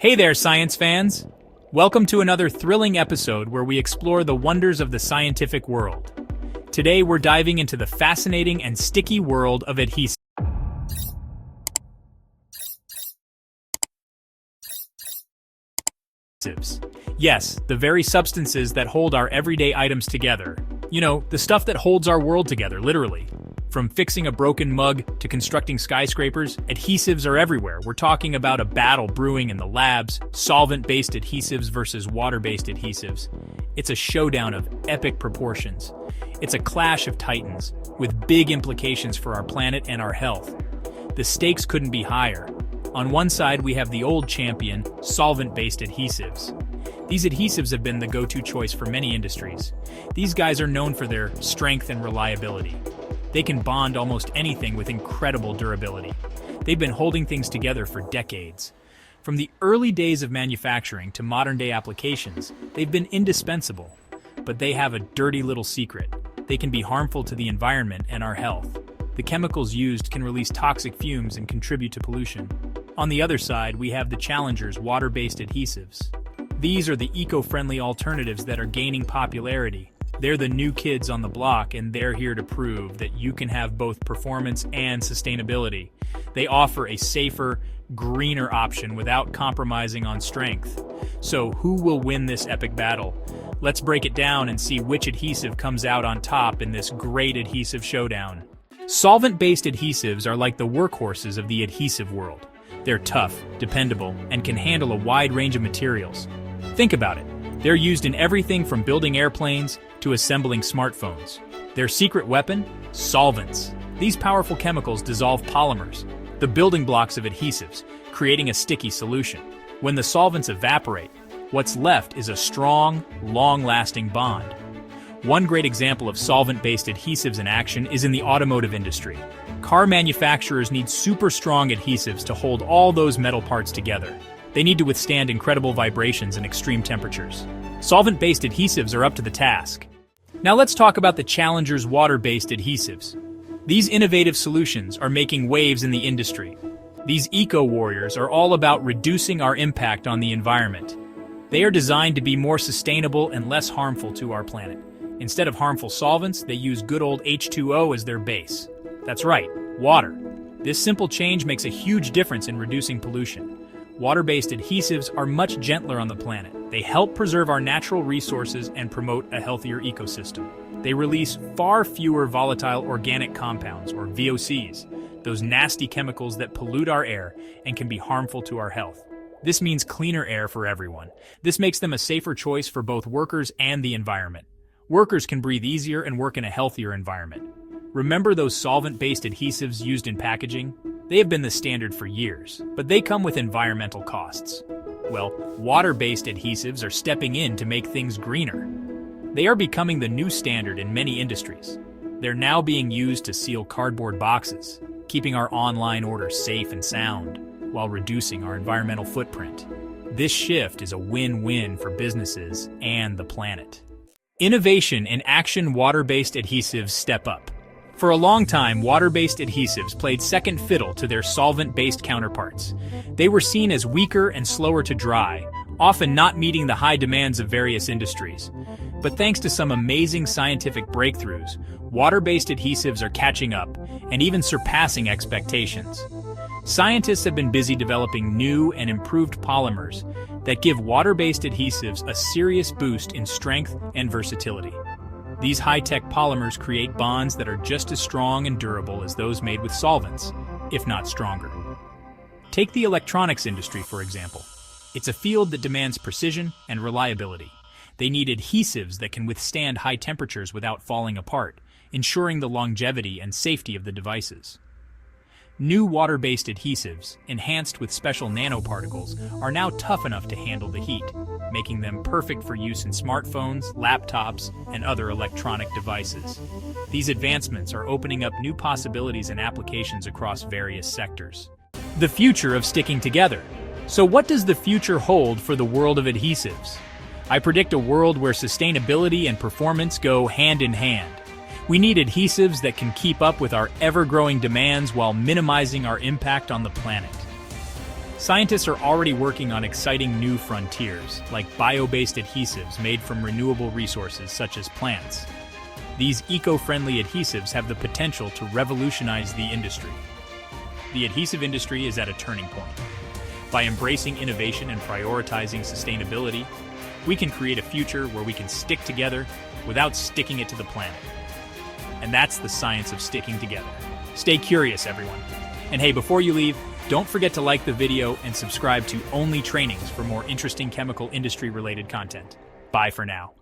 Hey there, science fans! Welcome to another thrilling episode where we explore the wonders of the scientific world. Today we're diving into the fascinating and sticky world of adhesives. Yes, the very substances that hold our everyday items together. You know, the stuff that holds our world together, literally. From fixing a broken mug to constructing skyscrapers, adhesives are everywhere. We're talking about a battle brewing in the labs, solvent-based adhesives versus water-based adhesives. It's a showdown of epic proportions. It's a clash of titans, with big implications for our planet and our health. The stakes couldn't be higher. On one side, we have the old champion, solvent-based adhesives. These adhesives have been the go-to choice for many industries. These guys are known for their strength and reliability. They can bond almost anything with incredible durability. They've been holding things together for decades. From the early days of manufacturing to modern-day applications, they've been indispensable. But they have a dirty little secret. They can be harmful to the environment and our health. The chemicals used can release toxic fumes and contribute to pollution. On the other side, we have the challengers, water-based adhesives. These are the eco-friendly alternatives that are gaining popularity. They're the new kids on the block, and they're here to prove that you can have both performance and sustainability. They offer a safer, greener option without compromising on strength. So who will win this epic battle? Let's break it down and see which adhesive comes out on top in this great adhesive showdown. Solvent-based adhesives are like the workhorses of the adhesive world. They're tough, dependable, and can handle a wide range of materials. Think about it. They're used in everything from building airplanes to assembling smartphones. Their secret weapon? Solvents. These powerful chemicals dissolve polymers, the building blocks of adhesives, creating a sticky solution. When the solvents evaporate, what's left is a strong, long-lasting bond. One great example of solvent-based adhesives in action is in the automotive industry. Car manufacturers need super strong adhesives to hold all those metal parts together. They need to withstand incredible vibrations and extreme temperatures. Solvent-based adhesives are up to the task. Now let's talk about the challengers' water-based adhesives. These innovative solutions are making waves in the industry. These eco-warriors are all about reducing our impact on the environment. They are designed to be more sustainable and less harmful to our planet. Instead of harmful solvents, they use good old H2O as their base. That's right, water. This simple change makes a huge difference in reducing pollution. Water-based adhesives are much gentler on the planet. They help preserve our natural resources and promote a healthier ecosystem. They release far fewer volatile organic compounds, or VOCs, those nasty chemicals that pollute our air and can be harmful to our health. This means cleaner air for everyone. This makes them a safer choice for both workers and the environment. Workers can breathe easier and work in a healthier environment. Remember those solvent-based adhesives used in packaging? They have been the standard for years, but they come with environmental costs. Well, water-based adhesives are stepping in to make things greener. They are becoming the new standard in many industries. They're now being used to seal cardboard boxes, keeping our online orders safe and sound, while reducing our environmental footprint. This shift is a win-win for businesses and the planet. Innovation in action. Water-based adhesives step up. For a long time, water-based adhesives played second fiddle to their solvent-based counterparts. They were seen as weaker and slower to dry, often not meeting the high demands of various industries. But thanks to some amazing scientific breakthroughs, water-based adhesives are catching up and even surpassing expectations. Scientists have been busy developing new and improved polymers that give water-based adhesives a serious boost in strength and versatility. These high-tech polymers create bonds that are just as strong and durable as those made with solvents, if not stronger. Take the electronics industry, for example. It's a field that demands precision and reliability. They need adhesives that can withstand high temperatures without falling apart, ensuring the longevity and safety of the devices. New water-based adhesives, enhanced with special nanoparticles, are now tough enough to handle the heat, making them perfect for use in smartphones, laptops, and other electronic devices. These advancements are opening up new possibilities and applications across various sectors. The future of sticking together. So what does the future hold for the world of adhesives? I predict a world where sustainability and performance go hand in hand. We need adhesives that can keep up with our ever-growing demands while minimizing our impact on the planet. Scientists are already working on exciting new frontiers, like bio-based adhesives made from renewable resources such as plants. These eco-friendly adhesives have the potential to revolutionize the industry. The adhesive industry is at a turning point. By embracing innovation and prioritizing sustainability, we can create a future where we can stick together without sticking it to the planet. And that's the science of sticking together. Stay curious, everyone. And hey, before you leave, don't forget to like the video and subscribe to OnlyTRAININGS for more interesting chemical industry-related content. Bye for now.